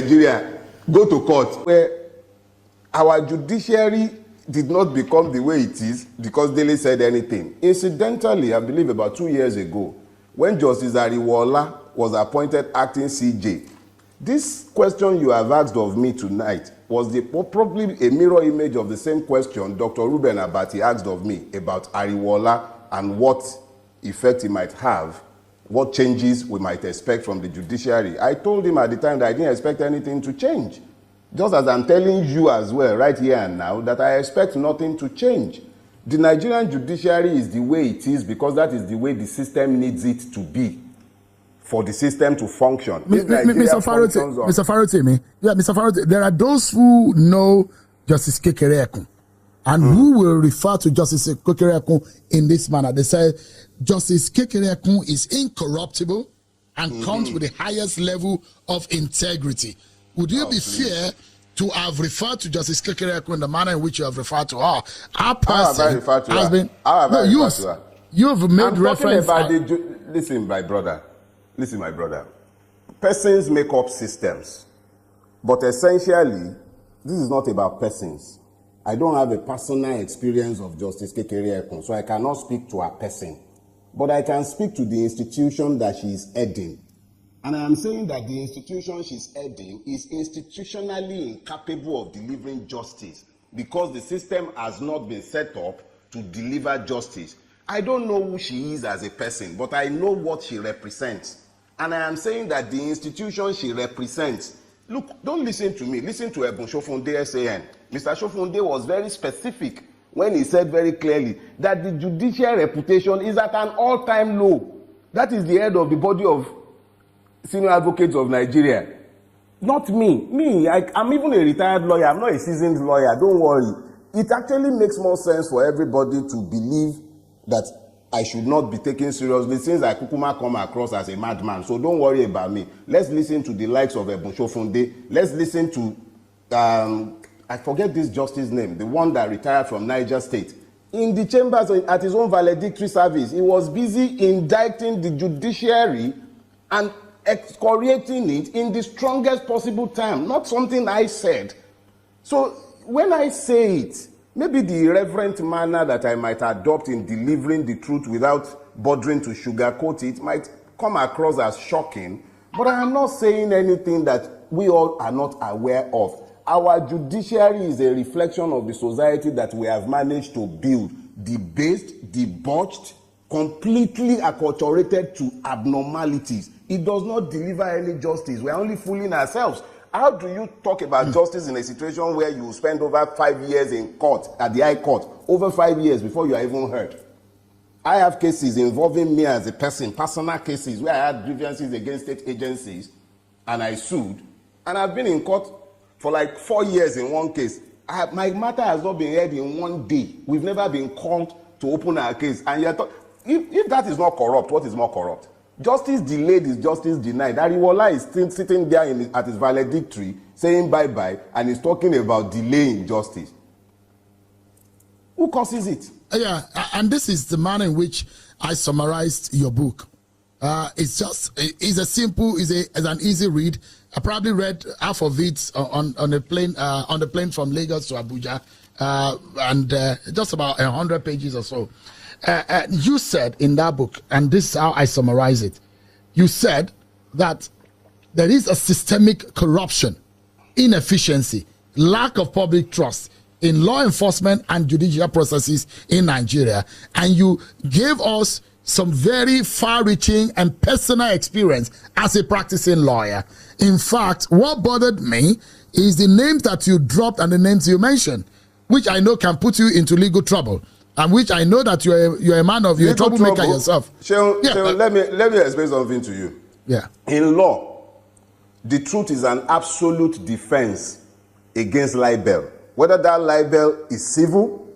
Nigeria go to court where our judiciary did not become the way it is because Dele said anything. Incidentally, I believe about 2 years ago, when Justice Ariwola was appointed acting CJ, this question you have asked of me tonight was probably a mirror image of the same question Dr. Ruben Abati asked of me about Ariwola and what effect he might have, what changes we might expect from the judiciary. I told him at the time that I didn't expect anything to change. Just as I'm telling you as well, right here and now, that I expect nothing to change. The Nigerian judiciary is the way it is because that is the way the system needs it to be for the system to function. Mr. Farotimi, there are those who know Justice Kekere Ekun and who will refer to Justice Kekere Ekun in this manner. They say Justice Kekere Ekun is incorruptible and comes with the highest level of integrity. Would you be fair to have referred to Justice Kekere Ekun in the manner in which you have referred to her? Our person has been. You have made reference. Listen, my brother. Persons make up systems, but essentially, this is not about persons. I don't have a personal experience of Justice Kekere Ekun, so I cannot speak to a person, but I can speak to the institution that she is heading. And I am saying that the institution she's heading is institutionally incapable of delivering justice because the system has not been set up to deliver justice. I don't know who she is as a person, but I know what she represents. And I am saying that the institution she represents, look, don't listen to me, listen to Ebun Shofunde SAN. Mr. Shofunde was very specific when he said very clearly that the judicial reputation is at an all-time low. That is the head of the body of senior advocates of Nigeria. Not me. I'm even a retired lawyer. I'm not a seasoned lawyer. Don't worry. It actually makes more sense for everybody to believe that I should not be taken seriously since I kukuma come across as a madman. So don't worry about me. Let's listen to the likes of Ebun Shofunde. Let's listen to, I forget this justice name, the one that retired from Niger State. In the chambers at his own valedictory service, he was busy indicting the judiciary and excoriating it in the strongest possible term, not something I said. So when I say it, maybe the irreverent manner that I might adopt in delivering the truth without bothering to sugarcoat it might come across as shocking, but I am not saying anything that we all are not aware of. Our judiciary is a reflection of the society that we have managed to build, debased, debauched, completely acculturated to abnormalities. It does not deliver any justice. We are only fooling ourselves. How do you talk about justice in a situation where you spend over 5 years in court, at the High Court, over 5 years before you are even heard? I have cases involving me as a person, personal cases where I had grievances against state agencies and I sued, and I've been in court for like 4 years in one case. My matter has not been heard in 1 day. We've never been called to open our case. And yet, if that is not corrupt, what is more corrupt? Justice delayed is justice denied. Ariwola is still sitting there at his valedictory saying bye-bye and is talking about delaying justice. Who causes it? Yeah, and this is the manner in which I summarized your book. It's an easy read. I probably read half of it on the plane from Lagos to Abuja, and just about 100 pages or so. You said in that book, and this is how I summarize it, you said that there is a systemic corruption, inefficiency, lack of public trust in law enforcement and judicial processes in Nigeria, and you gave us some very far-reaching and personal experience as a practicing lawyer. In fact, what bothered me is the names that you dropped and the names you mentioned, which I know can put you into legal trouble, and which I know that you're a man of, you're a troublemaker yourself. Sheon, let me explain something to you. Yeah. In law, the truth is an absolute defense against libel. Whether that libel is civil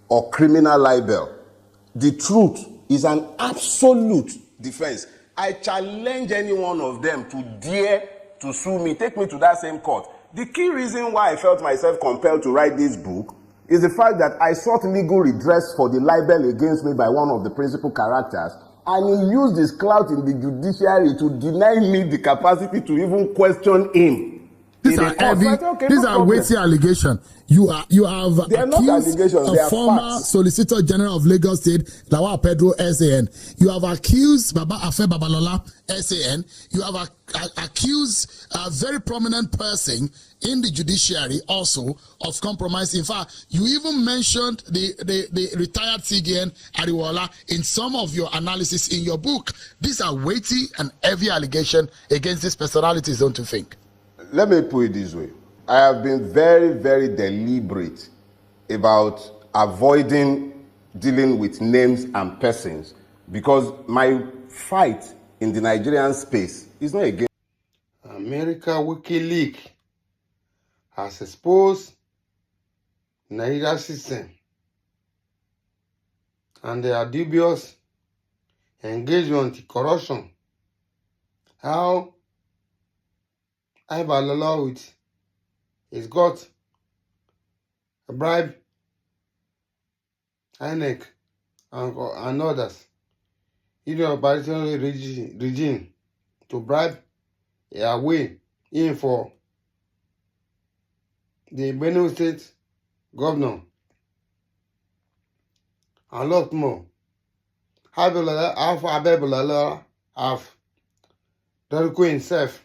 or criminal libel, the truth is an absolute defense. I challenge any one of them to dare to sue me, take me to that same court. The key reason why I felt myself compelled to write this book is the fact that I sought legal redress for the libel against me by one of the principal characters, and he used his clout in the judiciary to deny me the capacity to even question him. These are heavy. These are weighty allegations. You have They are not accused allegations, they a are former facts. Solicitor General of Lagos State, Lawal Pedro, SAN. You have accused Baba Afe Babalola, SAN. You have accused a very prominent person in the judiciary also of compromise. In fact, you even mentioned the retired CGN Ariwola in some of your analysis in your book. These are weighty and heavy allegations against these personalities, don't you think? Let me put it this way. I have been very, very deliberate about avoiding dealing with names and persons because my fight in the Nigerian space is not against America Wikileaks has exposed Nigeria system and their dubious engagement in corruption. How Ibalala with his got a bribe INEC and others in the operational regime to bribe a way in for the Benue State governor and lot more. Half Abelala have Dorico himself.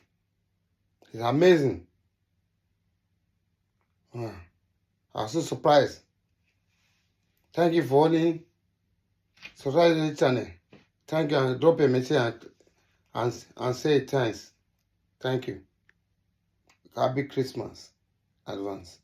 It's amazing. I'm so surprised. Thank you for watching. Subscribe to the channel. Thank you, and drop a message and say thanks. Thank you. Happy Christmas advance.